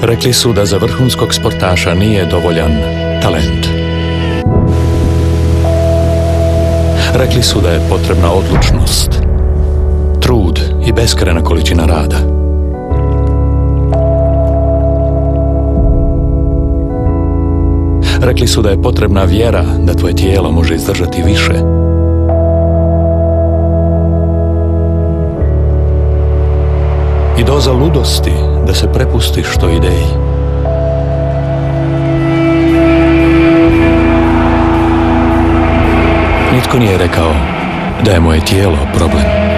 Rekli su da za vrhunskog sportaša nije dovoljan talent. Rekli su da je potrebna odlučnost, trud i beskrajna količina rada. Rekli su da je potrebna vjera da tvoje tijelo može izdržati više. I doza ludosti da se prepustiš toj ideji. Nitko nije rekao da je moje tijelo problem.